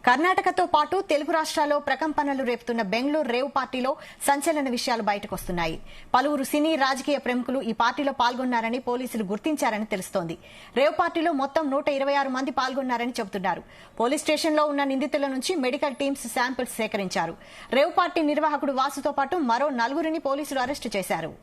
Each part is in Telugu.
కర్ణాటకతో పాటు తెలుగు రాష్ట్రాల్లో ప్రకంపనలు రేపుతున్న బెంగళూరు రేవ్ పార్టీలో సంచలన విషయాలు బయటకొస్తున్నాయి. పలువురు సినీ రాజకీయ ప్రముఖులు ఈ పార్టీలో పాల్గొన్నారని పోలీసులు గుర్తించారని తెలుస్తోంది. రేవ్ పార్టీలో మొత్తం 126 మంది పాల్గొన్నారని చెబుతున్నారు. పోలీస్ స్టేషన్లో ఉన్న నిందితుల నుంచి మెడికల్ టీమ్స్ శాంపిల్స్ సేకరించారు. రేవ్ పార్టీ నిర్వాహకుడు వాసుతో పాటు మరో 4గురిని పోలీసులు అరెస్టు చేశారు.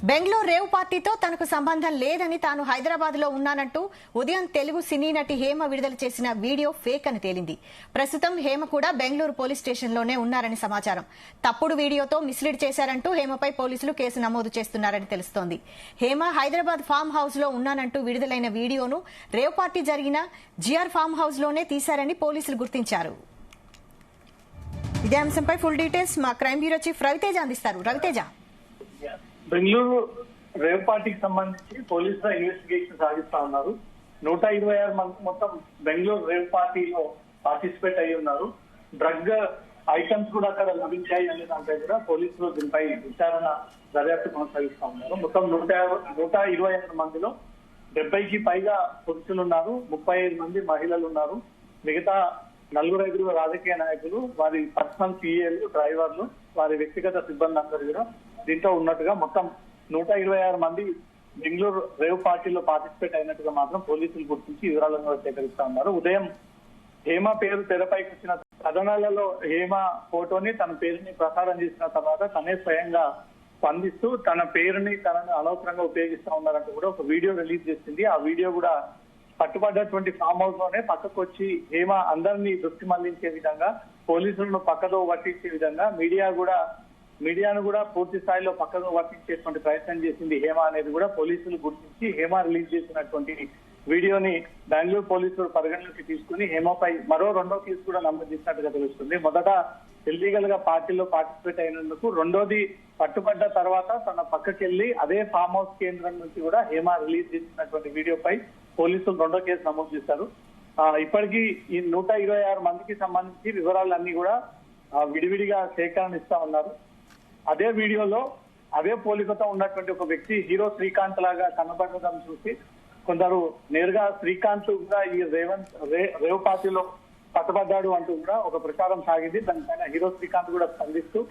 బెంగళూరు రేవ్ పార్టీతో తనకు సంబంధం లేదని తాను హైదరాబాద్ లో ఉన్నానంటూ ఉదయం తెలుగు సినీ నటి హేమ విడుదల చేసిన వీడియో ఫేక్ అని తేలింది. ప్రస్తుతం హేమ కూడా బెంగళూరు పోలీస్ స్టేషన్లోనే ఉన్నారని సమాచారం. తప్పుడు వీడియోతో మిస్లీడ్ చేశారంటూ హేమపై పోలీసులు కేసు నమోదు చేస్తున్నారని తెలుస్తోంది. హేమ హైదరాబాద్ ఫామ్ హౌస్ లో ఉన్నానంటూ విడుదలైన వీడియోను రేవ్ పార్టీ జరిగిన జిఆర్ ఫామ్ హౌస్ లోనే తీశారని పోలీసులు గుర్తించారు. ఇదే అంశంపై ఫుల్ డీటెయిల్స్ మా క్రైమ్ బ్యూరో చీఫ్ రవితేజ అందిస్తారు. రవితేజ, బెంగళూరు రేవ్ పార్టీకి సంబంధించి పోలీసుల ఇన్వెస్టిగేషన్ సాగిస్తా ఉన్నారు. 126 మంది మొత్తం బెంగళూరు రేవ్ పార్టీలో పార్టిసిపేట్ అయి ఉన్నారు. డ్రగ్ ఐటమ్స్ కూడా అక్కడ లభించాయి అనే దానిపై కూడా పోలీసులు దీనిపై విచారణ దర్యాప్తు కొనసాగిస్తా ఉన్నారు. మొత్తం 126 మందిలో 70కి పైగా పురుషులు ఉన్నారు, 35 మంది మహిళలు ఉన్నారు. మిగతా 4-5 రాజకీయ నాయకులు, వారి పర్సనల్ పిఏలు, డ్రైవర్లు, వారి వ్యక్తిగత సిబ్బంది అందరూ కూడా దీంట్లో ఉన్నట్టుగా మొత్తం 126 మంది బెంగళూరు రేవ్ పార్టీలో పార్టిసిపేట్ అయినట్టుగా మాత్రం పోలీసులు గుర్తించి వివరాలను సేకరిస్తా ఉన్నారు. ఉదయం హేమ పేరు తెరపైకి వచ్చిన కథనాలలో హేమ ఫోటోని తన పేరుని ప్రసారం చేసిన తర్వాత తనే స్వయంగా స్పందిస్తూ తన పేరుని తనను అనవసరంగా ఉపయోగిస్తా ఉన్నారంటూ కూడా ఒక వీడియో రిలీజ్ చేసింది. ఆ వీడియో కూడా పట్టుబడ్డటువంటి ఫామ్ హౌస్ లోనే పక్కకు వచ్చి హేమ అందరినీ దృష్టి మళ్లించే విధంగా, పోలీసులను పక్కదో పట్టించే విధంగా మీడియాను కూడా పూర్తి స్థాయిలో పక్కదో పట్టించేటువంటి ప్రయత్నం చేసింది హేమ అనేది కూడా పోలీసులు గుర్తించి హేమ రిలీజ్ చేసినటువంటి వీడియోని బెంగళూరు పోలీసులు పరిగణలోకి తీసుకుని హేమపై మరో 2వ కేసు కూడా నమోదు చేసినట్టుగా తెలుస్తుంది. మొదట ఇల్లీగల్ గా పార్టీలో పార్టిసిపేట్ అయినందుకు, రెండోది పట్టుబడ్డ తర్వాత తన పక్కకెళ్లి అదే ఫామ్ హౌస్ కేంద్రం నుంచి కూడా హేమ రిలీజ్ చేసినటువంటి వీడియోపై పోలీసులు 2వ కేసు నమోదు చేశారు. ఇప్పటికీ ఈ 126 మందికి సంబంధించి వివరాలన్నీ కూడా విడివిడిగా సేకరణ ఇస్తా ఉన్నారు. అదే వీడియోలో అదే పోలికతో ఉన్నటువంటి ఒక వ్యక్తి హీరో శ్రీకాంత్ లాగా కనబడడం చూసి కొందరు నేరుగా శ్రీకాంత్ కూడా ఈ రేవ్ పార్టీలో పట్టుబడ్డాడు అంటూ కూడా ఒక ప్రచారం సాగింది. దానిపైన హీరో శ్రీకాంత్ కూడా స్పందిస్తూ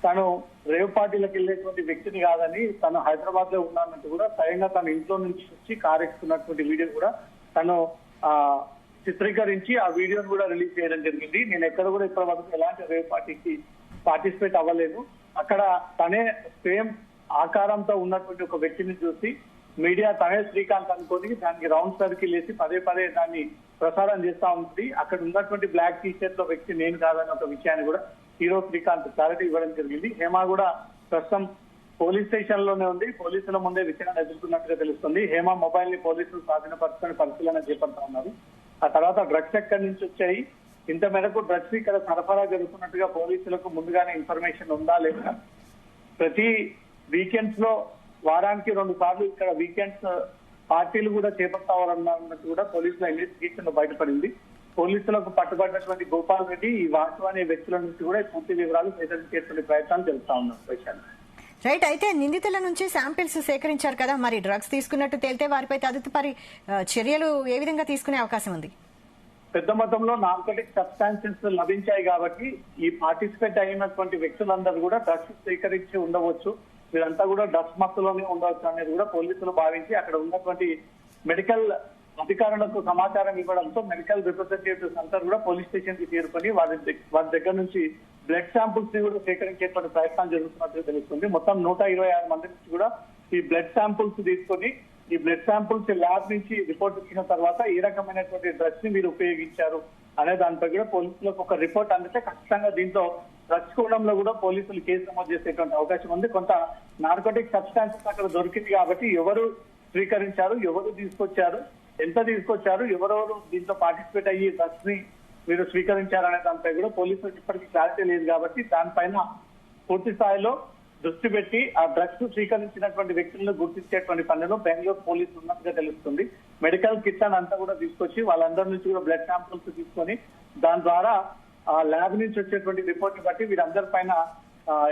తను రేవ్ పార్టీలకు వెళ్ళేటువంటి వ్యక్తిని కాదని, తను హైదరాబాద్ లో ఉన్నానంటూ కూడా స్వయంగా తన ఇంట్లో నుంచి వచ్చి కారు ఎక్కుతున్నటువంటి వీడియో కూడా తను చిత్రీకరించి ఆ వీడియోను కూడా రిలీజ్ చేయడం జరిగింది. నేను ఎక్కడ కూడా ఇప్పటి వరకు ఎలాంటి రేవ్ పార్టీకి పార్టిసిపేట్ అవ్వలేదు. అక్కడ తనే సేమ్ ఆకారంతో ఉన్నటువంటి ఒక వ్యక్తిని చూసి మీడియా తనే శ్రీకాంత్ అనుకోని దానికి రౌండ్ సర్కిల్ వేసి పదే దాన్ని ప్రసారం చేస్తా ఉంటుంది. అక్కడ ఉన్నటువంటి బ్లాక్ టీ షర్ట్ లో వ్యక్తి నేను కాదని ఒక విషయాన్ని కూడా హీరో శ్రీకాంత్ క్లారిటీ ఇవ్వడం జరిగింది. హేమ కూడా ప్రస్తుతం పోలీస్ స్టేషన్ లోనే ఉంది. పోలీసుల ముందే విచారణ ఎదుర్కొన్నట్టుగా తెలుస్తుంది. హేమ మొబైల్ ని పోలీసులు స్వాధీనపరుచుకొని పరిశీలన చేపడతా ఉన్నారు. ఆ తర్వాత డ్రగ్స్ ఎక్కడి నుంచి వచ్చాయి, ఇంత మేరకు డ్రగ్స్ ఇక్కడ సరఫరా జరుగుతున్నట్టుగా పోలీసులకు ముందుగానే ఇన్ఫర్మేషన్ ఉందా లేదా, ప్రతి వీకెండ్స్ లో వారానికి 2 సార్లు ఇక్కడ వీకెండ్స్ పార్టీలు కూడా చేపడతామన్నట్టు కూడా పోలీసుల ఇన్వెస్టిగేషన్ లో బయటపడింది. పోలీసులకు పట్టుబడినటువంటి గోపాల్ రెడ్డి, ఈ వాసు అనే వ్యక్తుల నుంచి కూడా పూర్తి వివరాలు సేకరించేటువంటి ప్రయత్నాలు జరుగుతా ఉన్నారు. రైట్, అయితే నిందితుల నుంచి శాంపిల్స్ సేకరించారు కదా, మరి డ్రగ్స్ తీసుకున్నట్టు తేలితే వారిపై తదుపరి చర్యలు ఏ విధంగా తీసుకునే అవకాశం ఉంది? పెద్ద మొత్తంలో నార్కోటిక్ సబ్స్టాన్సెస్ లభించాయి కాబట్టి ఈ పార్టిసిపేట్ అయినటువంటి వ్యక్తులందరూ కూడా డ్రగ్స్ స్వీకరించి ఉండవచ్చు, వీరంతా కూడా డ్రగ్స్ మత్తులోనే ఉండవచ్చు అనేది కూడా పోలీసులు భావించి అక్కడ ఉన్నటువంటి మెడికల్ అధికారులకు సమాచారం ఇవ్వడంతో మెడికల్ రిప్రజెంటేటివ్స్ అంతా కూడా పోలీస్ స్టేషన్ కి చేరుకొని వారి దగ్గర నుంచి బ్లడ్ శాంపుల్స్ ని కూడా సేకరించేటువంటి ప్రయత్నాలు జరుగుతున్నట్టు తెలుస్తుంది. మొత్తం 126 మంది నుంచి కూడా ఈ బ్లడ్ శాంపుల్స్ తీసుకొని ఈ బ్లడ్ శాంపుల్స్ ల్యాబ్ నుంచి రిపోర్ట్ ఇచ్చిన తర్వాత ఏ రకమైనటువంటి డ్రగ్స్ ని మీరు ఉపయోగించారు అనే దానిపై కూడా పోలీసులకు ఒక రిపోర్ట్ అందితే ఖచ్చితంగా దీంతో డ్రగ్స్ కోణంలో కూడా పోలీసులు కేసు నమోదు చేసేటువంటి అవకాశం ఉంది. కొంత నార్కోటిక్ సబ్స్టాన్సెస్ అక్కడ దొరికింది కాబట్టి ఎవరు స్వీకరించారు, ఎవరు తీసుకొచ్చారు, ఎంత తీసుకొచ్చారు, ఎవరెవరు దీంట్లో పార్టిసిపేట్ అయ్యి డ్రగ్స్ ని మీరు స్వీకరించారనే దానిపై కూడా పోలీసులకు ఇప్పటికీ క్లారిటీ లేదు కాబట్టి దానిపైన పూర్తి స్థాయిలో దృష్టి పెట్టి ఆ డ్రగ్స్ స్వీకరించినటువంటి వ్యక్తులను గుర్తించేటువంటి పనిలో బెంగళూరు పోలీసులు ఉన్నట్టుగా తెలుస్తుంది. మెడికల్ కిట్ అంతా కూడా తీసుకొచ్చి వాళ్ళందరి నుంచి కూడా బ్లడ్ శాంపుల్స్ తీసుకొని దాని ద్వారా ల్యాబ్ నుంచి వచ్చేటువంటి రిపోర్ట్ ని బట్టి వీరందరి పైన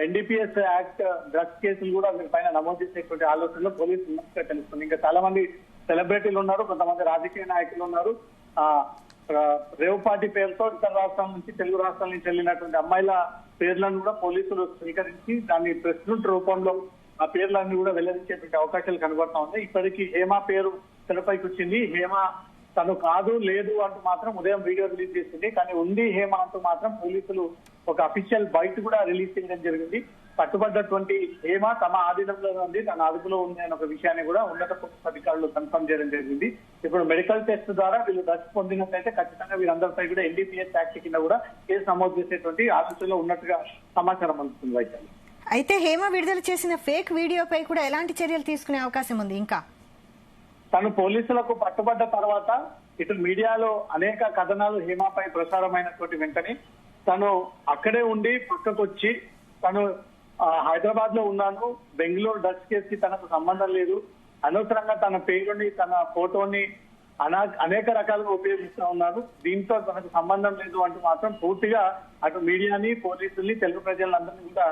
ఎన్డీపీఎస్ యాక్ట్ డ్రగ్స్ కేసులు కూడా వీరి పైన నమోదు చేసేటువంటి ఆలోచనలో పోలీసులు ఉన్నట్టుగా తెలుస్తుంది. ఇంకా చాలా మంది సెలబ్రిటీలు ఉన్నారు, కొంతమంది రాజకీయ నాయకులు ఉన్నారు. రేవ్ పార్టీ పేరుతో ఇతర రాష్ట్రాల నుంచి, తెలుగు రాష్ట్రాల నుంచి వెళ్ళినటువంటి అమ్మాయిల పేర్లను కూడా పోలీసులు స్వీకరించి దాన్ని ప్రెస్ నోట్ రూపంలో ఆ పేర్లన్నీ కూడా వెల్లడించేటువంటి అవకాశాలు కనబడతా ఉన్నాయి. ఇప్పటికీ హేమ పేరు తెరపైకి వచ్చింది. హేమ తను కాదు లేదు అంటూ మాత్రం ఉదయం వీడియో రిలీజ్ చేసింది. కానీ ఉంది హేమ అంటూ మాత్రం పోలీసులు ఒక అఫీషియల్ బైట్ కూడా రిలీజ్ చేయడం జరిగింది. పట్టుబడ్డటువంటి హేమ తమ ఆధీనంలో ఉంది, తన అదుపులో ఉంది అనే ఒక విషయాన్ని కూడా ఉన్నత పోలీసు అధికారులు కన్ఫర్మ్ చేయడం జరిగింది. ఇప్పుడు మెడికల్ టెస్ట్ ద్వారా వీళ్ళు డ్రగ్స్ పొందినట్లయితే ఖచ్చితంగా వీరందరిపై కూడా ఎన్డీపీఎస్ యాక్ట్ కింద కూడా కేసు నమోదు చేసేటువంటి ఆలోచనలో ఉన్నట్టుగా సమాచారం అందుతుంది. వైశాలి, అయితే హేమ విడుదల చేసిన ఫేక్ వీడియోపై కూడా ఎలాంటి చర్యలు తీసుకునే అవకాశం ఉంది? ఇంకా తను పోలీసులకు పట్టుబడ్డ తర్వాత ఇటు మీడియాలో అనేక కథనాలు హేమపై ప్రసారమైనటువంటి వెంటనే తను అక్కడే ఉండి పక్కకు వచ్చి తను హైదరాబాద్ లో ఉన్నాను, బెంగళూరు డ్రగ్స్ కేసుకి తనకు సంబంధం లేదు, అనవసరంగా తన పేరుని తన ఫోటోని అనేక రకాలుగా ఉపయోగిస్తూ ఉన్నారు, దీంతో తనకు సంబంధం లేదు అంటూ మాత్రం పూర్తిగా అటు మీడియాని, పోలీసుల్ని, తెలుగు ప్రజలందరినీ కూడా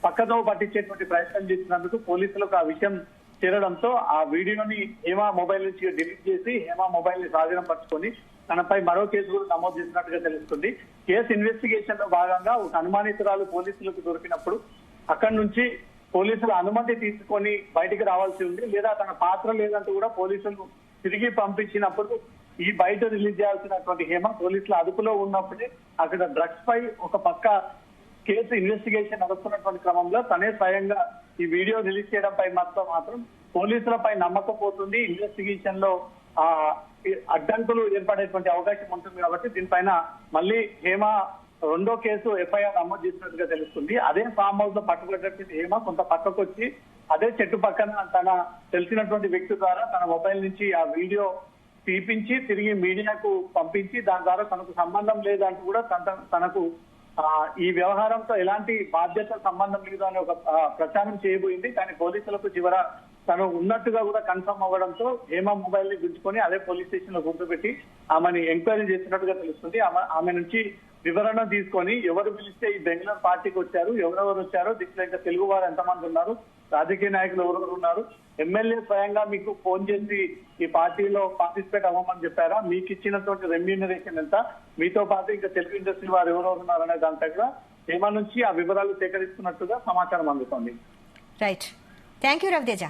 పక్కతో పట్టించేటువంటి ప్రయత్నం చేసినందుకు పోలీసులకు ఆ విషయం చేరడంతో ఆ వీడియోని హేమ మొబైల్ నుంచి డిలీట్ చేసి హేమ మొబైల్ ని స్వాధీనం పరుచుకొని తనపై మరో కేసు కూడా నమోదు చేసినట్టుగా తెలుస్తుంది. కేసు ఇన్వెస్టిగేషన్ లో భాగంగా ఒక అనుమానితురాలు పోలీసులకు దొరికినప్పుడు అక్కడి నుంచి పోలీసులు అనుమతి తీసుకొని బయటికి రావాల్సి ఉంది, లేదా తన పాత్ర లేదంటూ కూడా పోలీసులు తిరిగి పంపించినప్పుడు ఈ బయట రిలీజ్ చేయాల్సినటువంటి హేమ పోలీసుల అదుపులో ఉన్నప్పుడే అక్కడ డ్రగ్స్ పై ఒక పక్క కేసు ఇన్వెస్టిగేషన్ నడుస్తున్నటువంటి క్రమంలో తనే స్వయంగా ఈ వీడియో రిలీజ్ చేయడంపై మాత్రం పోలీసులపై నమ్మకం పోతుంది. ఇన్వెస్టిగేషన్ లో అడ్డంకులు ఏర్పడేటువంటి అవకాశం ఉంటుంది. కాబట్టి దీనిపైన మళ్ళీ హేమ రెండో కేసు ఎఫ్ఐఆర్ నమోదు చేసినట్టుగా తెలుస్తుంది. అదే ఫామ్ హౌస్ లో పట్టుబడ్డటువంటి హేమ కొంత పక్కకు వచ్చి అదే చెట్టు పక్కన తన తెలిసినటువంటి వ్యక్తి ద్వారా తన మొబైల్ నుంచి ఆ వీడియో తీపించి తిరిగి మీడియాకు పంపించి దాని ద్వారా తనకు సంబంధం లేదంటూ కూడా తనకు ఈ వ్యవహారంతో ఎలాంటి బాధ్యత సంబంధం లేదు అనే ఒక ప్రచారం చేయబోయింది. కానీ పోలీసులకు చివర తను ఉన్నట్టుగా కూడా కన్ఫర్మ్ అవ్వడంతో హేమ మొబైల్ ని గుంజుకొని అదే పోలీస్ స్టేషన్ లో గుర్తుపెట్టి ఆమెని ఎంక్వైరీ చేసినట్టుగా తెలుస్తుంది. ఆమె నుంచి వివరణ తీసుకొని ఎవరు పిలిస్తే ఈ బెంగళూరు పార్టీకి వచ్చారు, ఎవరెవరు వచ్చారో, దీంట్లో ఇంకా తెలుగు వారు ఎంతమంది ఉన్నారు, రాజకీయ నాయకులు ఎవరెవరు ఉన్నారు, ఎమ్మెల్యే స్వయంగా మీకు ఫోన్ చేసి ఈ పార్టీలో పార్టిసిపేట్ అవ్వమని చెప్పారా, మీకు ఇచ్చినటువంటి రెమ్యూనరేషన్ ఎంత, మీతో పాటు ఇంకా తెలుగు ఇండస్ట్రీ వారు ఎవరెవరు ఉన్నారు అనే దాని దగ్గర హేమ నుంచి ఆ వివరాలు సేకరిస్తున్నట్టుగా సమాచారం అందుతోంది. Right, thank you Raviteja.